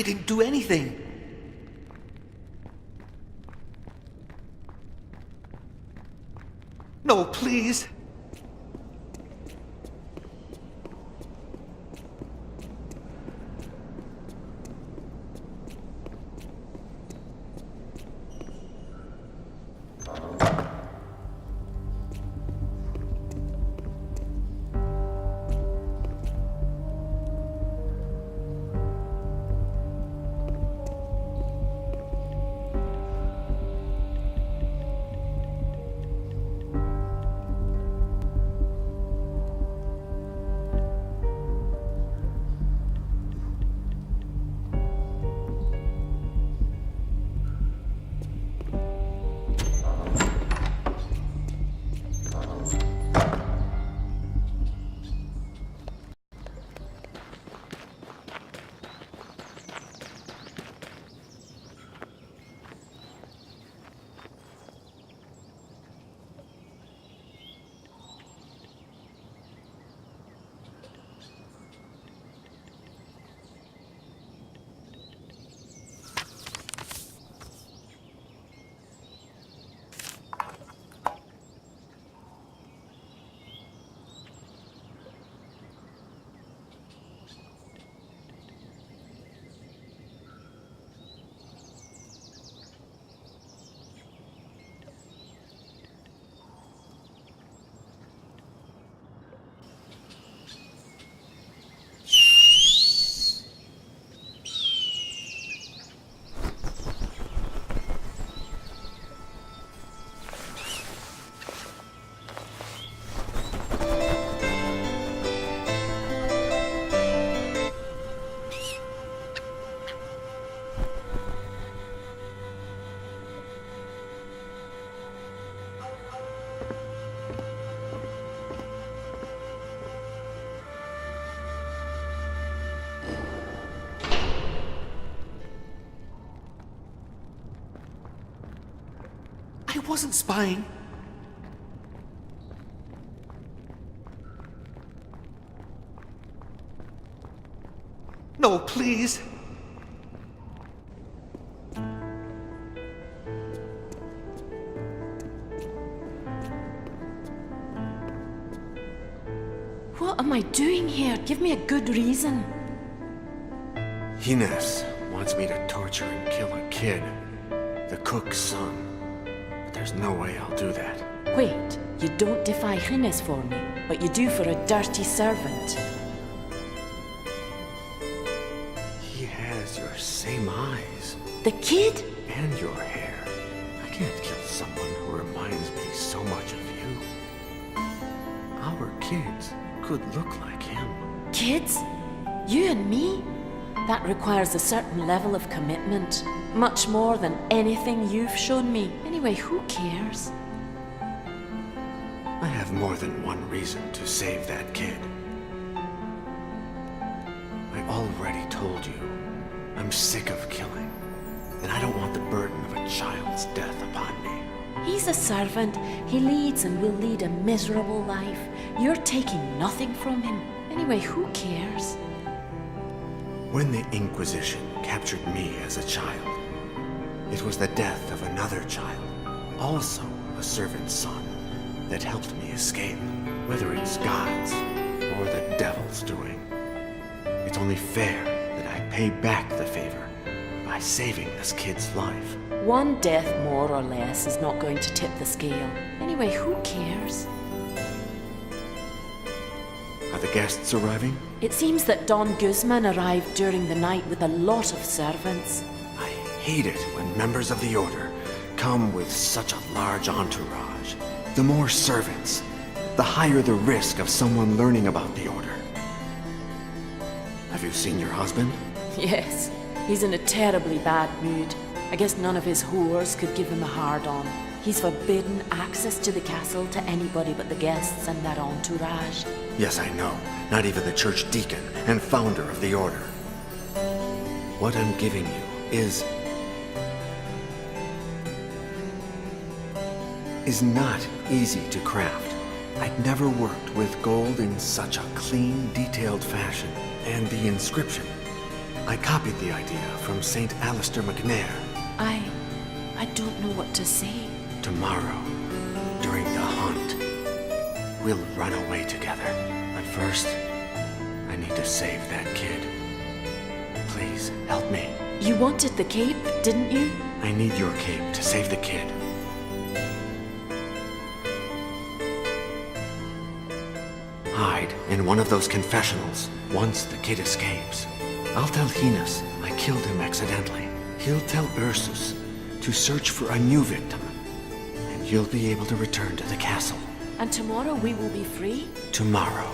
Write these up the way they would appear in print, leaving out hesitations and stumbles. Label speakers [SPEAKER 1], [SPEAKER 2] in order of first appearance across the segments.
[SPEAKER 1] I didn't do anything. No, please. I wasn't spying. No, please.
[SPEAKER 2] What am I doing here? Give me a good reason.
[SPEAKER 3] Inés wants me to torture and kill a kid, the cook's son. But there's no way I'll do that.
[SPEAKER 2] Wait, you don't defy Inés for me, but you do for a dirty servant.
[SPEAKER 3] He has your same eyes.
[SPEAKER 2] The kid?
[SPEAKER 3] And your hair. I can't kill someone who reminds me so much of you. Our kids could look like him.
[SPEAKER 2] Kids? You and me? That requires a certain level of commitment. Much more than anything you've shown me. Anyway, who cares?
[SPEAKER 3] I have more than one reason to save that kid. I already told you, I'm sick of killing, and I don't want the burden of a child's death upon me.
[SPEAKER 2] He's a servant. He leads and will lead a miserable life. You're taking nothing from him. Anyway, who cares?
[SPEAKER 3] When the Inquisition captured me as a child, it was the death of another child, also a servant's son, that helped me escape, whether it's God's or the devil's doing. It's only fair that I pay back the favor by saving this kid's life.
[SPEAKER 2] One death more or less is not going to tip the scale. Anyway, who cares?
[SPEAKER 3] Are the guests arriving?
[SPEAKER 2] It seems that Don Guzman arrived during the night with a lot of servants.
[SPEAKER 3] I hate it when members of the Order come with such a large entourage. The more servants, the higher the risk of someone learning about the Order. Have you seen your husband?
[SPEAKER 2] Yes, he's in a terribly bad mood. I guess none of his whores could give him a hard-on. He's forbidden access to the castle to anybody but the guests and their entourage.
[SPEAKER 3] Yes, I know. Not even the church deacon and founder of the Order. What I'm giving you is not easy to craft. I'd never worked with gold in such a clean, detailed fashion. And the inscription, I copied the idea from St. Alistair McNair.
[SPEAKER 2] I don't know what to say.
[SPEAKER 3] Tomorrow, during the hunt, we'll run away together. But first, I need to save that kid. Please, help me.
[SPEAKER 2] You wanted the cape, didn't you?
[SPEAKER 3] I need your cape to save the kid. Hide in one of those confessionals once the kid escapes. I'll tell Hines I killed him accidentally. He'll tell Ursus to search for a new victim. And you'll be able to return to the castle.
[SPEAKER 2] And tomorrow we will be free?
[SPEAKER 3] Tomorrow.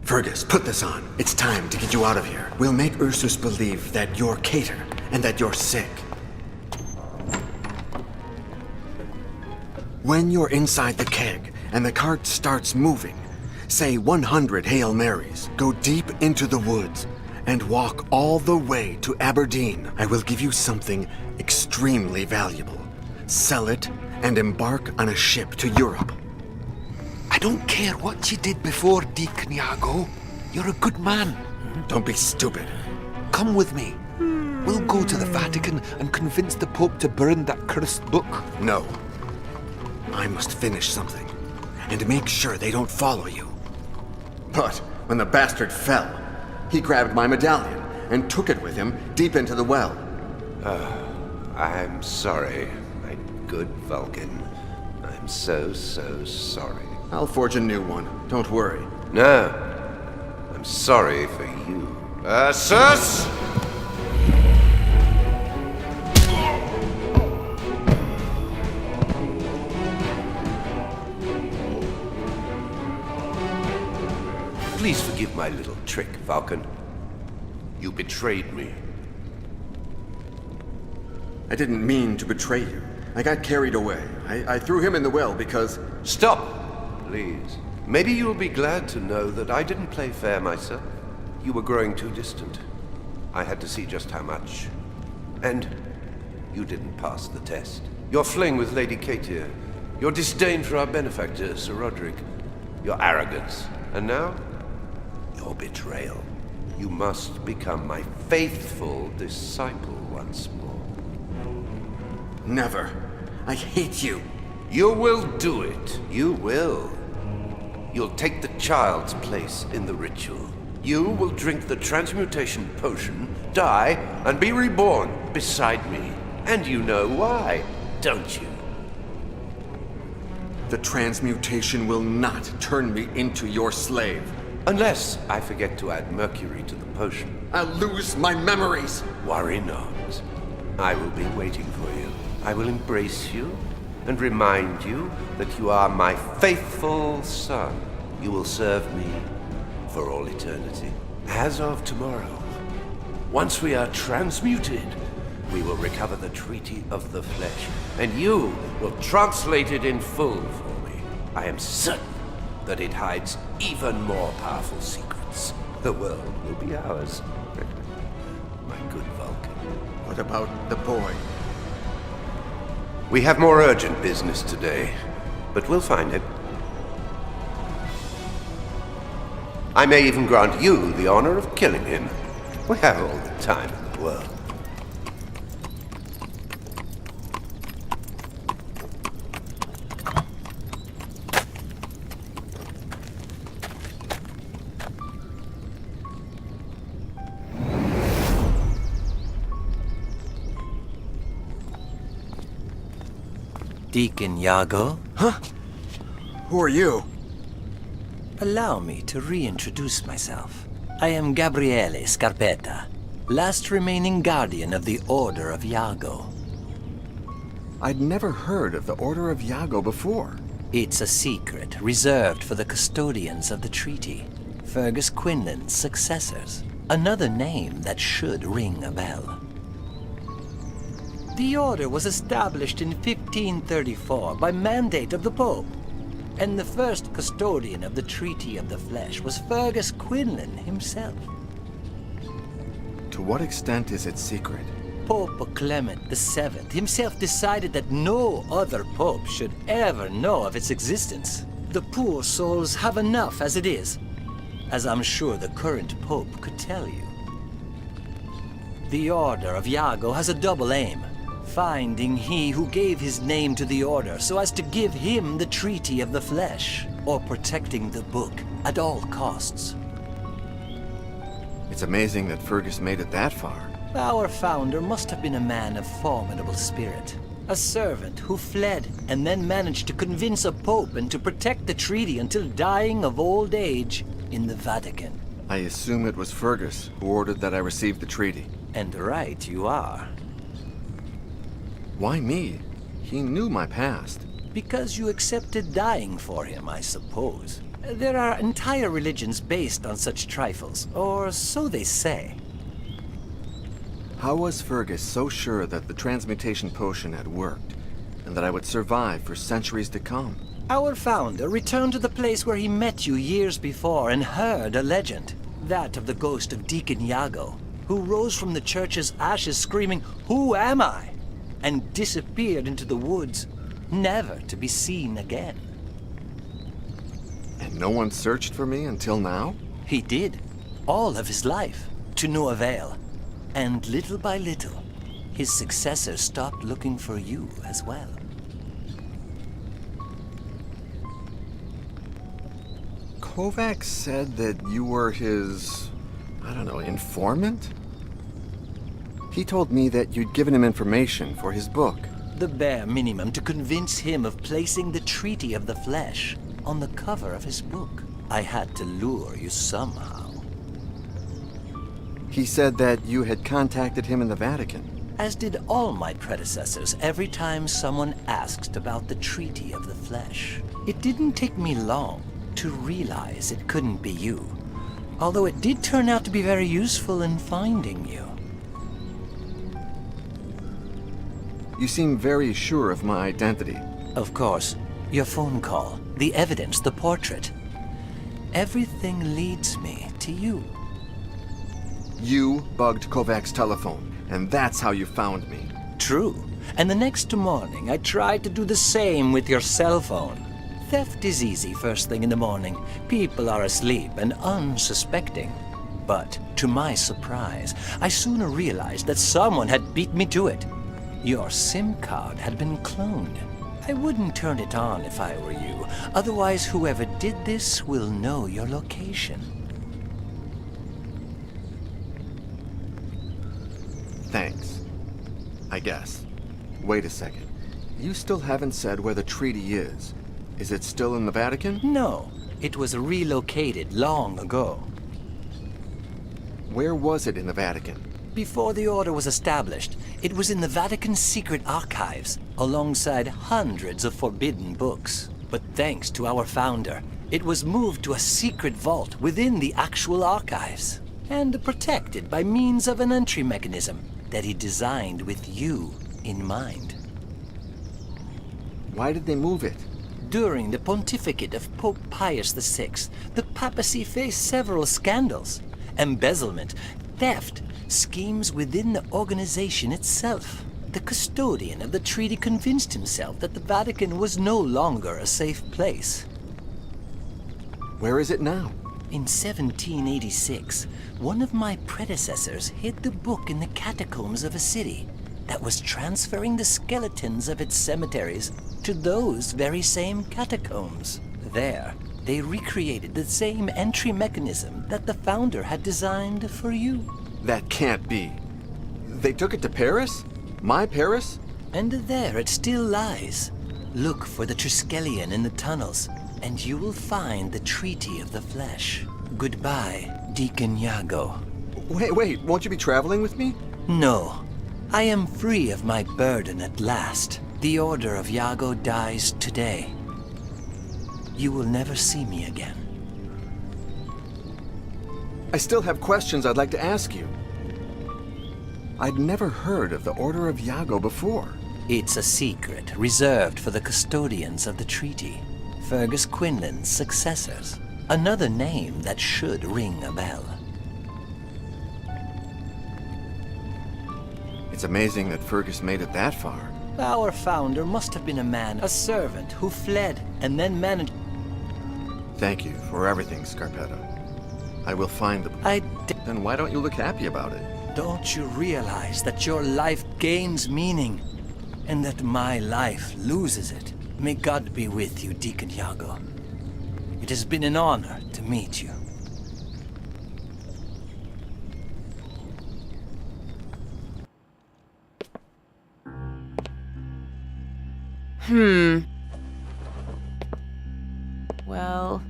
[SPEAKER 3] Fergus, put this on. It's time to get you out of here. We'll make Ursus believe that you're Cater and that you're sick. When you're inside the keg and the cart starts moving, say 100 Hail Marys, go deep into the woods, and walk all the way to Aberdeen. I will give you something extremely valuable. Sell it and embark on a ship to Europe.
[SPEAKER 1] I don't care what you did before, Deacon Iago. You're a good man.
[SPEAKER 3] Don't be stupid.
[SPEAKER 1] Come with me. We'll go to the Vatican and convince the Pope to burn that cursed book.
[SPEAKER 3] No. I must finish something, and make sure they don't follow you. But when the bastard fell, he grabbed my medallion and took it with him deep into the well.
[SPEAKER 4] I'm sorry, my good Vulcan. I'm so sorry.
[SPEAKER 3] I'll forge a new one. Don't worry.
[SPEAKER 4] No, I'm sorry for you. Ursus! Please forgive my little trick, Vulcan. You betrayed me.
[SPEAKER 3] I didn't mean to betray you. I got carried away. I threw him in the well because...
[SPEAKER 4] Stop! Please. Maybe you'll be glad to know that I didn't play fair myself. You were growing too distant. I had to see just how much. And you didn't pass the test. Your fling with Lady Katia, your disdain for our benefactor, Sir Roderick, your arrogance, and now, your betrayal. You must become my faithful disciple once more.
[SPEAKER 3] Never. I hate you.
[SPEAKER 4] You will do it. You will. You'll take the child's place in the ritual. You will drink the transmutation potion, die, and be reborn beside me. And you know why, don't you?
[SPEAKER 3] The transmutation will not turn me into your slave.
[SPEAKER 4] Unless I forget to add mercury to the potion.
[SPEAKER 3] I'll lose my memories.
[SPEAKER 4] Worry not. I will be waiting for you. I will embrace you and remind you that you are my faithful son. You will serve me for all eternity. As of tomorrow, once we are transmuted, we will recover the Treaty of the Flesh, and you will translate it in full for me. I am certain that it hides even more powerful secrets. The world will be ours. My good Vulcan.
[SPEAKER 3] What about the boy?
[SPEAKER 4] We have more urgent business today, but we'll find him. I may even grant you the honor of killing him. We have all the time in the world.
[SPEAKER 5] Deacon Iago?
[SPEAKER 3] Huh? Who are you?
[SPEAKER 5] Allow me to reintroduce myself. I am Gabriele Scarpetta, last remaining guardian of the Order of Iago.
[SPEAKER 3] I'd never heard of the Order of Iago before.
[SPEAKER 5] It's a secret reserved for the custodians of the treaty, Fergus Quinlan's successors. Another name that should ring a bell. The Order was established in 1534 by mandate of the Pope, and the first custodian of the Treaty of the Flesh was Fergus Quinlan himself.
[SPEAKER 3] To what extent is it secret?
[SPEAKER 5] Pope Clement VII himself decided that no other pope should ever know of its existence. The poor souls have enough as it is, as I'm sure the current pope could tell you. The Order of Iago has a double aim: finding he who gave his name to the Order so as to give him the Treaty of the Flesh, or protecting the book at all costs.
[SPEAKER 3] It's amazing that Fergus made it that far.
[SPEAKER 5] Our founder must have been a man of formidable spirit. A servant who fled and then managed to convince a pope and to protect the treaty until dying of old age in the Vatican.
[SPEAKER 3] I assume it was Fergus who ordered that I receive the treaty.
[SPEAKER 5] And right you are.
[SPEAKER 3] Why me? He knew my past.
[SPEAKER 5] Because you accepted dying for him, I suppose. There are entire religions based on such trifles, or so they say.
[SPEAKER 3] How was Fergus so sure that the transmutation potion had worked, and that I would survive for centuries to come?
[SPEAKER 5] Our founder returned to the place where he met you years before and heard a legend. That of the ghost of Deacon Iago, who rose from the church's ashes screaming, "Who am I?" and disappeared into the woods, never to be seen again.
[SPEAKER 3] And no one searched for me until now?
[SPEAKER 5] He did, all of his life, to no avail. And little by little, his successors stopped looking for you as well.
[SPEAKER 3] Kovacs said that you were his, informant? He told me that you'd given him information for his book.
[SPEAKER 5] The bare minimum to convince him of placing the Treaty of the Flesh on the cover of his book. I had to lure you somehow.
[SPEAKER 3] He said that you had contacted him in the Vatican.
[SPEAKER 5] As did all my predecessors every time someone asked about the Treaty of the Flesh. It didn't take me long to realize it couldn't be you, although it did turn out to be very useful in finding you.
[SPEAKER 3] You seem very sure of my identity.
[SPEAKER 5] Of course. Your phone call, the evidence, the portrait. Everything leads me to you.
[SPEAKER 3] You bugged Kovacs' telephone, and that's how you found me.
[SPEAKER 5] True. And the next morning, I tried to do the same with your cell phone. Theft is easy first thing in the morning. People are asleep and unsuspecting. But, to my surprise, I sooner realized that someone had beat me to it. Your SIM card had been cloned. I wouldn't turn it on if I were you. Otherwise, whoever did this will know your location.
[SPEAKER 3] Thanks. I guess. Wait a second. You still haven't said where the treaty is. Is it still in the Vatican?
[SPEAKER 5] No. It was relocated long ago.
[SPEAKER 3] Where was it in the Vatican?
[SPEAKER 5] Before the Order was established, it was in the Vatican's secret archives, alongside hundreds of forbidden books. But thanks to our founder, it was moved to a secret vault within the actual archives, and protected by means of an entry mechanism that he designed with you in mind.
[SPEAKER 3] Why did they move it?
[SPEAKER 5] During the pontificate of Pope Pius VI, the papacy faced several scandals: embezzlement, theft, schemes within the organization itself. The custodian of the treaty convinced himself that the Vatican was no longer a safe place.
[SPEAKER 3] Where is it now?
[SPEAKER 5] In 1786, one of my predecessors hid the book in the catacombs of a city that was transferring the skeletons of its cemeteries to those very same catacombs. There, they recreated the same entry mechanism that the founder had designed for you.
[SPEAKER 3] That can't be. They took it to Paris? My Paris?
[SPEAKER 5] And there it still lies, Look for the Triskelion in the tunnels, and you will find the Treaty of the Flesh. Goodbye, Deacon Iago.
[SPEAKER 6] Wait, won't you be traveling with me?
[SPEAKER 5] No, I am free of my burden at last. The Order of Iago dies today. You will never see me again.
[SPEAKER 6] I still have questions I'd like to ask you. I'd never heard of the Order of Iago before.
[SPEAKER 5] It's a secret reserved for the custodians of the treaty. Fergus Quinlan's successors. Another name that should ring a bell.
[SPEAKER 6] It's amazing that Fergus made it that far.
[SPEAKER 5] Our founder must have been a man, a servant, who fled and then managed...
[SPEAKER 6] Thank you for everything, Scarpetta. I will find the... Then why don't you look happy about it?
[SPEAKER 5] Don't you realize that your life gains meaning, and that my life loses it? May God be with you, Deacon Iago. It has been an honor to meet you.
[SPEAKER 2] Well...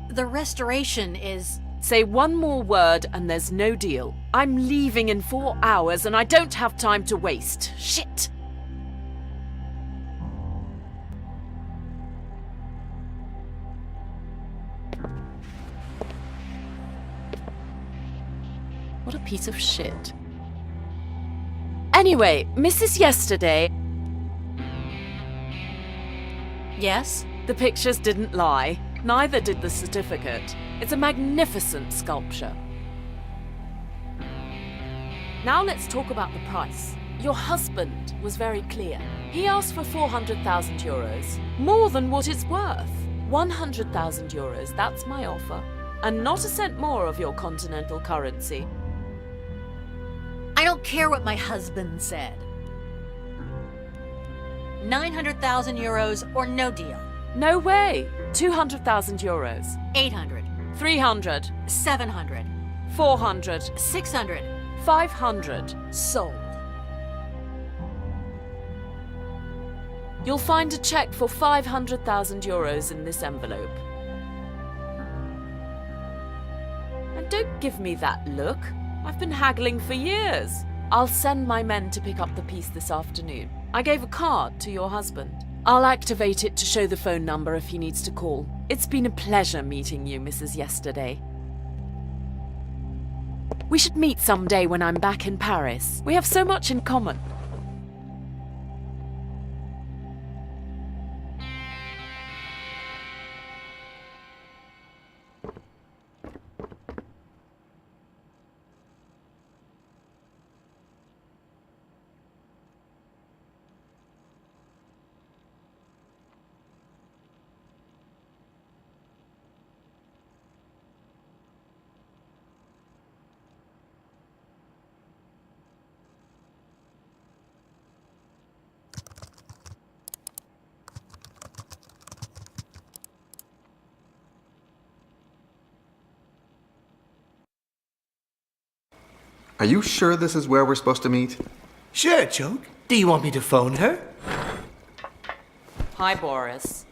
[SPEAKER 7] The restoration is...
[SPEAKER 2] Say one more word and there's no deal. I'm leaving in 4 hours and I don't have time to waste. Shit! What a piece of shit. Anyway, Mrs. Yesterday...
[SPEAKER 7] Yes?
[SPEAKER 2] The pictures didn't lie. Neither did the certificate. It's a magnificent sculpture. Now let's talk about the price. Your husband was very clear. He asked for 400,000 euros. More than what it's worth. 100,000 euros, that's my offer. And not a cent more of your continental currency.
[SPEAKER 7] I don't care what my husband said. 900,000 euros or no deal.
[SPEAKER 2] No way! 200,000 euros.
[SPEAKER 7] 800.
[SPEAKER 2] 300.
[SPEAKER 7] 700.
[SPEAKER 2] 400.
[SPEAKER 7] 600.
[SPEAKER 2] 500.
[SPEAKER 7] Sold.
[SPEAKER 2] You'll find a check for 500,000 euros in this envelope. And don't give me that look. I've been haggling for years. I'll send my men to pick up the piece this afternoon. I gave a card to your husband. I'll activate it to show the phone number if he needs to call. It's been a pleasure meeting you, Mrs. Yesterday. We should meet someday when I'm back in Paris. We have so much in common.
[SPEAKER 6] Are you sure this is where we're supposed to meet?
[SPEAKER 8] Sure, Joke. Do you want me to phone her?
[SPEAKER 2] Hi, Boris.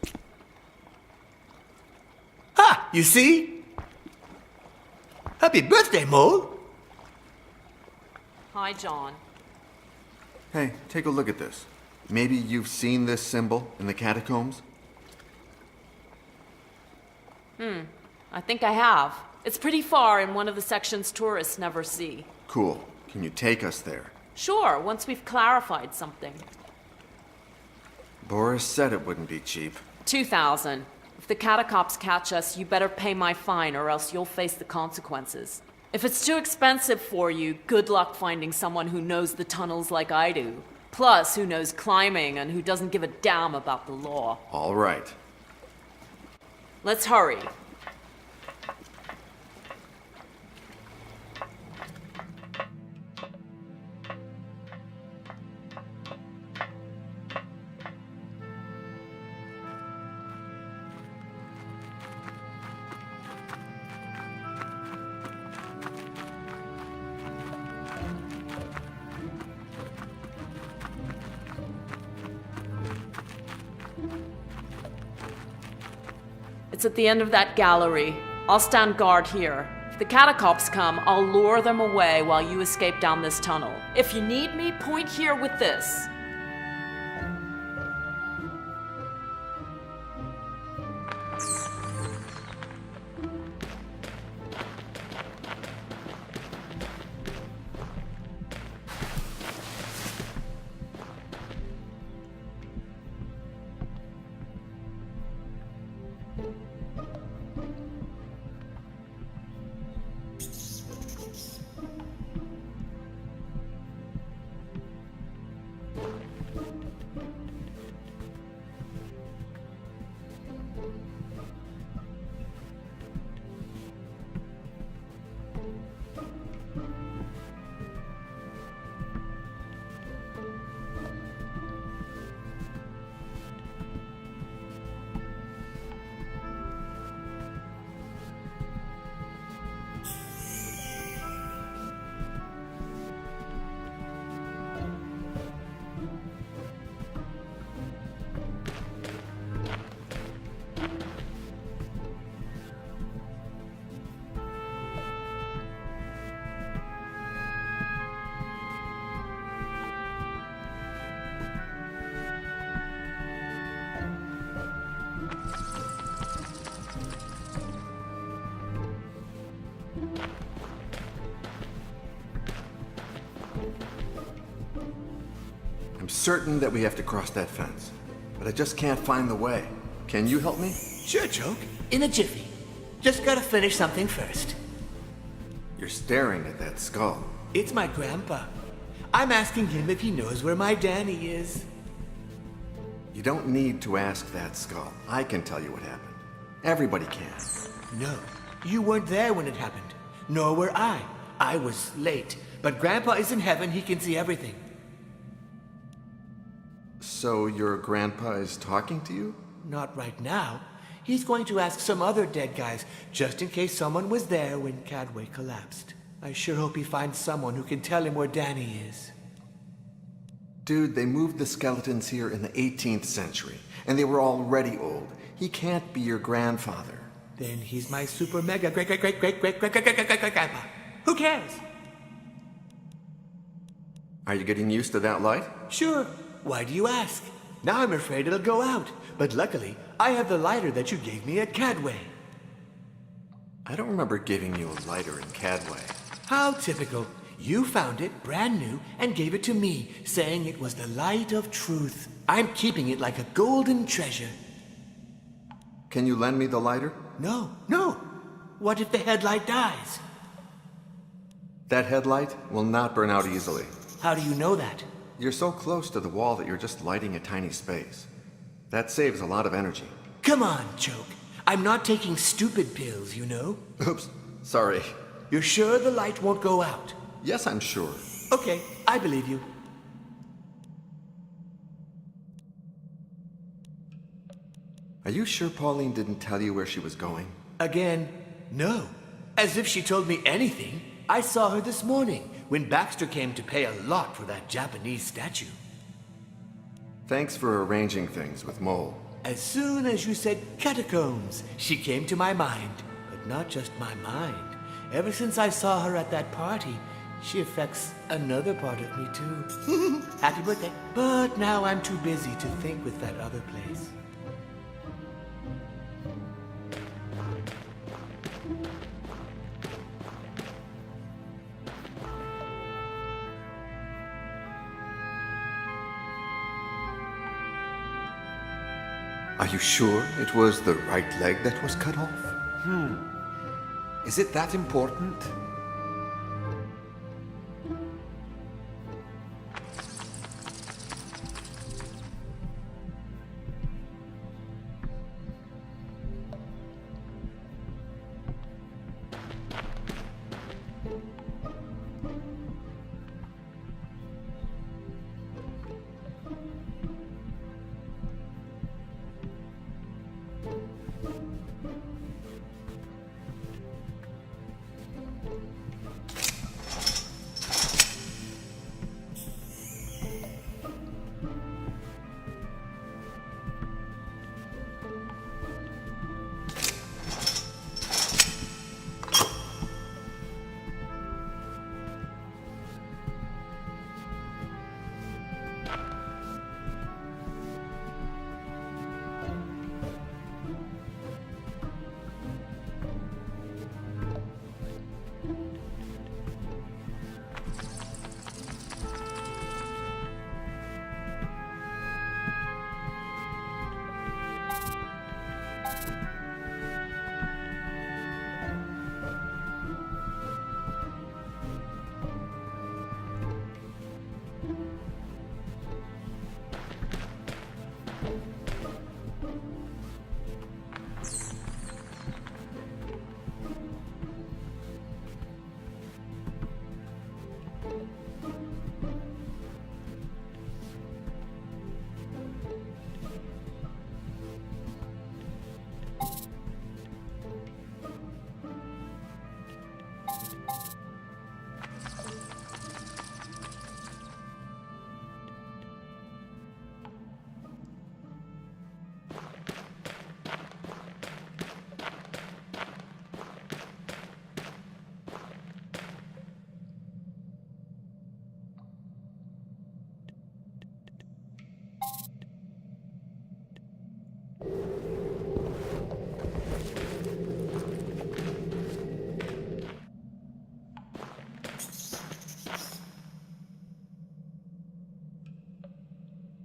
[SPEAKER 8] Ah, you see? Happy birthday, Mole.
[SPEAKER 2] Hi, John.
[SPEAKER 6] Hey, take a look at this. Maybe you've seen this symbol in the catacombs?
[SPEAKER 2] I think I have. It's pretty far in one of the sections tourists never see.
[SPEAKER 6] Cool. Can you take us there?
[SPEAKER 2] Sure, once we've clarified something.
[SPEAKER 6] Boris said it wouldn't be cheap.
[SPEAKER 2] 2,000. If the catacombs catch us, you better pay my fine or else you'll face the consequences. If it's too expensive for you, good luck finding someone who knows the tunnels like I do. Plus, who knows climbing and who doesn't give a damn about the law.
[SPEAKER 6] All right.
[SPEAKER 2] Let's hurry. It's at the end of that gallery. I'll stand guard here. If the catacombs come, I'll lure them away while you escape down this tunnel. If you need me, point here with this.
[SPEAKER 6] I'm certain that we have to cross that fence, but I just can't find the way. Can you help me?
[SPEAKER 8] Sure, Choke. In a jiffy. Just gotta finish something first.
[SPEAKER 6] You're staring at that skull.
[SPEAKER 8] It's my grandpa. I'm asking him if he knows where my Danny is.
[SPEAKER 6] You don't need to ask that skull. I can tell you what happened. Everybody can.
[SPEAKER 8] No, you weren't there when it happened. Nor were I. I was late. But Grandpa is in heaven, he can see everything.
[SPEAKER 6] So your grandpa is talking to you?
[SPEAKER 8] Not right now. He's going to ask some other dead guys, just in case someone was there when Cadway collapsed. I sure hope he finds someone who can tell him where Danny is.
[SPEAKER 6] Dude, they moved the skeletons here in the 18th century, and they were already old. He can't be your grandfather.
[SPEAKER 8] Then he's my super mega great grandpa. Who cares?
[SPEAKER 6] Are you getting used to that light?
[SPEAKER 8] Sure. Why do you ask? Now I'm afraid it'll go out. But luckily, I have the lighter that you gave me at Cadway.
[SPEAKER 6] I don't remember giving you a lighter in Cadway.
[SPEAKER 8] How typical. You found it brand new and gave it to me, saying it was the light of truth. I'm keeping it like a golden treasure.
[SPEAKER 6] Can you lend me the lighter?
[SPEAKER 8] No. What if the headlight dies?
[SPEAKER 6] That headlight will not burn out easily.
[SPEAKER 8] How do you know that?
[SPEAKER 6] You're so close to the wall that you're just lighting a tiny space. That saves a lot of energy.
[SPEAKER 8] Come on, Choke. I'm not taking stupid pills, you know.
[SPEAKER 6] Oops, sorry.
[SPEAKER 8] You're sure the light won't go out?
[SPEAKER 6] Yes, I'm sure.
[SPEAKER 8] Okay, I believe you.
[SPEAKER 6] Are you sure Pauline didn't tell you where she was going?
[SPEAKER 8] Again, no. As if she told me anything. I saw her this morning when Baxter came to pay a lot for that Japanese statue.
[SPEAKER 6] Thanks for arranging things with Mole.
[SPEAKER 8] As soon as you said catacombs, she came to my mind. But not just my mind. Ever since I saw her at that party, she affects another part of me too. Happy birthday. But now I'm too busy to think with that other place.
[SPEAKER 6] Are you sure it was the right leg that was cut off?
[SPEAKER 1] Is it that important?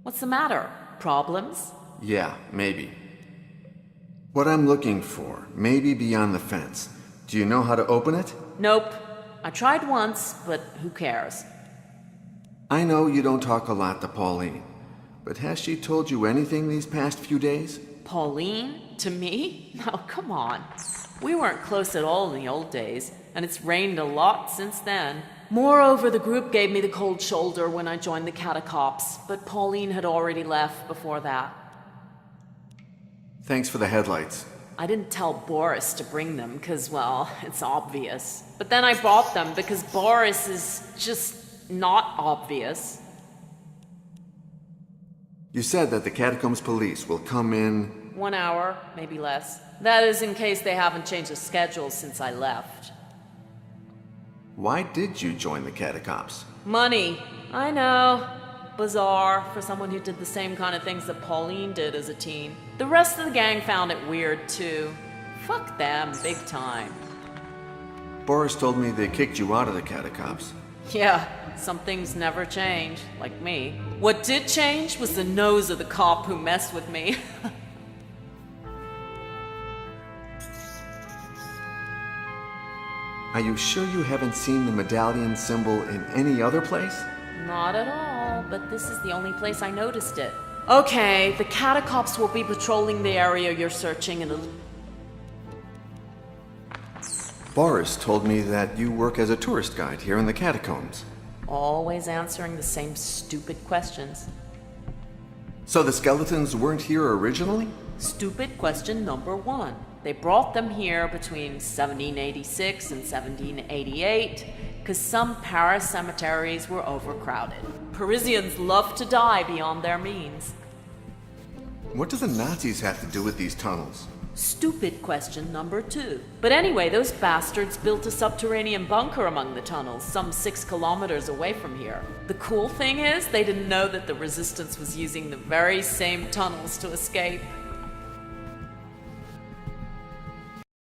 [SPEAKER 2] What's the matter? Problems?
[SPEAKER 6] Yeah, maybe. What I'm looking for may be beyond the fence. Do you know how to open it?
[SPEAKER 2] Nope. I tried once, but who cares?
[SPEAKER 6] I know you don't talk a lot to Pauline, but has she told you anything these past few days?
[SPEAKER 2] Pauline? To me? No, come on. We weren't close at all in the old days, and it's rained a lot since then. Moreover, the group gave me the cold shoulder when I joined the catacombs, but Pauline had already left before that.
[SPEAKER 6] Thanks for the headlights.
[SPEAKER 2] I didn't tell Boris to bring them because, well, it's obvious. But then I bought them because Boris is just not obvious.
[SPEAKER 6] You said that the catacombs police will come in...
[SPEAKER 2] 1 hour, maybe less. That is in case they haven't changed the schedule since I left.
[SPEAKER 6] Why did you join the catacombs?
[SPEAKER 2] Money. I know. Bizarre for someone who did the same kind of things that Pauline did as a teen. The rest of the gang found it weird too. Fuck them, big time.
[SPEAKER 6] Boris told me they kicked you out of the catacombs.
[SPEAKER 2] Yeah, some things never change, like me. What did change was the nose of the cop who messed with me.
[SPEAKER 6] Are you sure you haven't seen the medallion symbol in any other place?
[SPEAKER 2] Not at all, but this is the only place I noticed it. Okay, the catacombs will be patrolling the area you're searching in a...
[SPEAKER 6] Boris told me that you work as a tourist guide here in the catacombs.
[SPEAKER 2] Always answering the same stupid questions.
[SPEAKER 6] So the skeletons weren't here originally?
[SPEAKER 2] Stupid question number 1. They brought them here between 1786 and 1788 because some Paris cemeteries were overcrowded. Parisians love to die beyond their means.
[SPEAKER 6] What do the Nazis have to do with these tunnels?
[SPEAKER 2] Stupid question number 2. But anyway, those bastards built a subterranean bunker among the tunnels, some 6 kilometers away from here. The cool thing is, they didn't know that the resistance was using the very same tunnels to escape.